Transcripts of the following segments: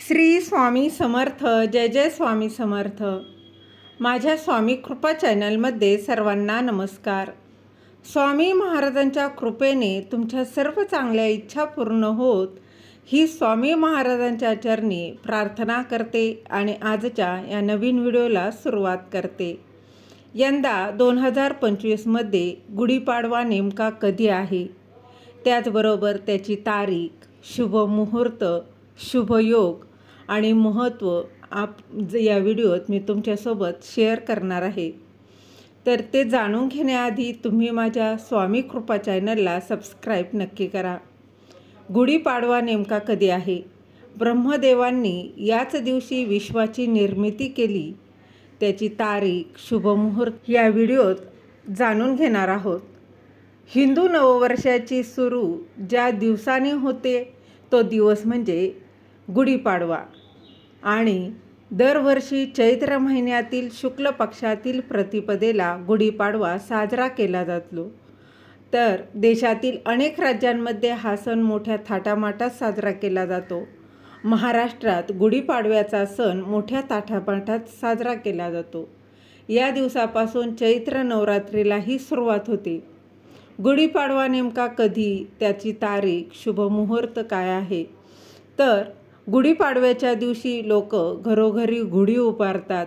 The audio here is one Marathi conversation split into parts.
श्री स्वामी समर्थ. जय जय स्वामी समर्थ. माझ्या स्वामी कृपा चॅनलमध्ये सर्वांना नमस्कार. स्वामी महाराजांच्या कृपेने तुमच्या सर्व चांगल्या इच्छा पूर्ण होत ही स्वामी महाराजांच्या चरणी प्रार्थना करते आणि आजच्या या नवीन व्हिडिओला सुरुवात करते. यंदा 2025मध्ये गुढीपाडवा नेमका कधी आहे, त्याचबरोबर त्याची तारीख, शुभ मुहूर्त, शुभ योग आणि महत्त्व या व्हिडिओत मी तुमच्यासोबत शेअर करणार आहे. तर ते जाणून घेण्याआधी तुम्ही माझ्या स्वामी कृपा चॅनलला सबस्क्राईब नक्की करा. गुढीपाडवा नेमका कधी आहे? ब्रह्मदेवांनी याच दिवशी विश्वाची निर्मिती केली. त्याची तारीख, शुभ मुहूर्त या व्हिडिओत जाणून घेणार आहोत. हिंदू नववर्षाची सुरू ज्या दिवसाने होते तो दिवस म्हणजे गुढीपाडवा आणि दरवर्षी चैत्र महिन्यातील शुक्ल पक्षातील प्रतिपदेला गुढीपाडवा साजरा केला जातो. तर देशातील अनेक राज्यांमध्ये हा सण मोठ्या थाटामाटात साजरा केला जातो. महाराष्ट्रात गुढीपाडव्याचा सण मोठ्या थाटामाटात साजरा केला जातो. या दिवसापासून चैत्र नवरात्रीलाही सुरुवात होते. गुढीपाडवा नेमका कधी, त्याची तारीख, शुभ मुहूर्त काय आहे? तर गुढीपाडव्याच्या दिवशी लोक घरोघरी गुढी उभारतात.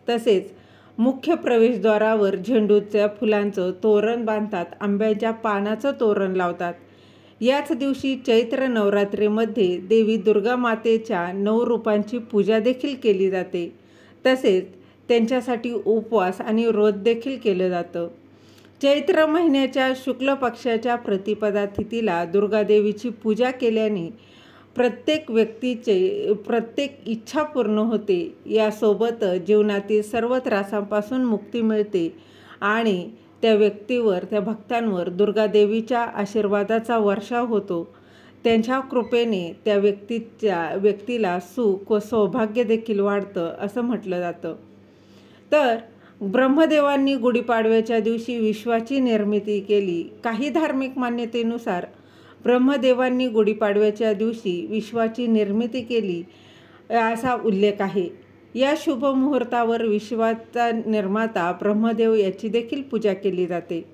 तसेच मुख्य प्रवेशद्वारावर झेंडूच्या फुलांचं तोरण बांधतात, आंब्याच्या पानाचं तोरण लावतात. याच दिवशी चैत्र नवरात्रीमध्ये देवी दुर्गा मातेच्या 9 रूपांची पूजा देखील केली जाते. तसेच त्यांच्यासाठी उपवास आणि व्रत देखील केलं जातं. चैत्र महिन्याच्या शुक्ल पक्षाच्या प्रतिपदा तिथीला दुर्गादेवीची पूजा केल्याने प्रत्येक व्यक्तीचे प्रत्येक इच्छा पूर्ण होते. यासोबत जीवनातील सर्व त्रासांपासून मुक्ती मिळते आणि त्या व्यक्तीवर, त्या भक्तांवर दुर्गादेवीच्या आशीर्वादाचा वर्षाव होतो. त्यांच्या कृपेने त्या व्यक्तीला सुख व सौभाग्य देखील वाढतं असं म्हटलं जातं. तर ब्रह्मदेवांनी गुढीपाडव्याच्या दिवशी विश्वाची निर्मिती केली. काही धार्मिक मान्यतेनुसार ब्रह्मदेवांनी गुढीपाडव्याच्या दिवशी विश्वाची निर्मिती केली असा उल्लेख आहे. या शुभ मुहूर्तावर विश्वाचा निर्माता ब्रह्मदेव याची देखील पूजा केली जाते.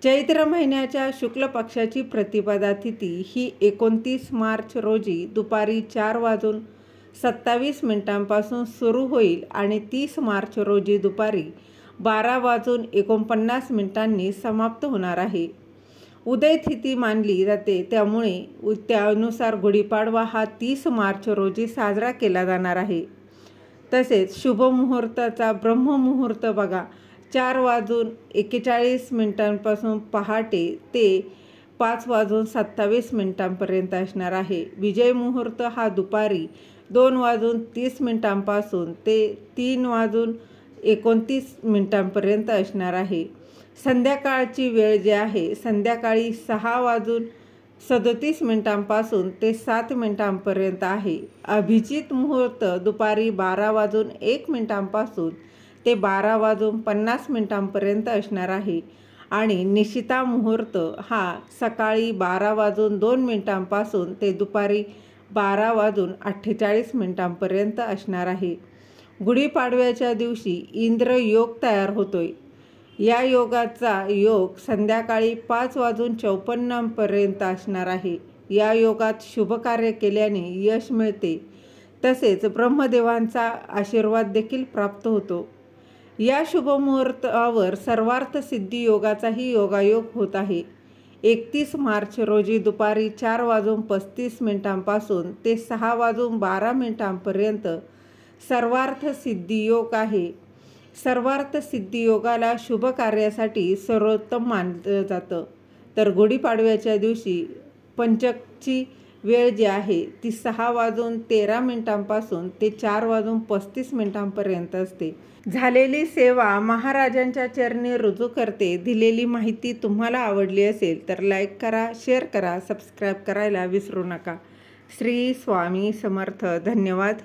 चैत्र महिन्याच्या शुक्ल पक्षाची प्रतिपदा तिथी ही 29 मार्च रोजी दुपारी 4:27 सुरू होईल आणि 30 मार्च रोजी दुपारी 12:49 समाप्त होणार आहे. उदय तिथी मानली जाते, त्यामुळे त्यानुसार गुढीपाडवा हा 30 मार्च रोजी साजरा केला जाणार आहे. तसेच शुभ मुहूर्ताचा ब्रह्ममुहूर्त बघा, 4:41 पहाटे ते 5:27 असणार आहे. विजय मुहूर्त हा दुपारी 2:30 ते 3:29 असणार आहे. संध्याकाळची वेळ जी आहे, संध्याकाळी 6:37 ते 7 आहे. अभिजित मुहूर्त दुपारी 12:01 ते 12:50 असणार आहे आणि निशिता मुहूर्त हा सकाळी 12:02 ते दुपारी 12:48 असणार आहे. गुढीपाडव्याच्या दिवशी इंद्र योग तयार होतोय. या योगाचा योग संध्याकाळी 5:54 असणार आहे. या योगात शुभ कार्य केल्याने यश मिळते. तसेच ब्रह्मदेवांचा आशीर्वाद देखील प्राप्त होतो. या शुभ मुहूर्तावर सर्वार्थ सिद्धी योगाचाही योगायोग होत आहे. 31 मार्च रोजी दुपारी 4:35 ते 6:12 सर्वार्थ सिद्धी योग आहे. सर्वार्थ सिद्धी योगाला शुभ कार्यासाठी सर्वोत्तम मानलं जातं. तर गुढीपाडव्याच्या दिवशी पंचकची वेळ जी आहे ती 6:13 ते 4:35 असते. झालेली सेवा महाराजांच्या चरणी रुजू करते. दिलेली माहिती तुम्हाला आवडली असेल तर लाईक करा, शेअर करा, सबस्क्राईब करायला विसरू नका. श्री स्वामी समर्थ. धन्यवाद.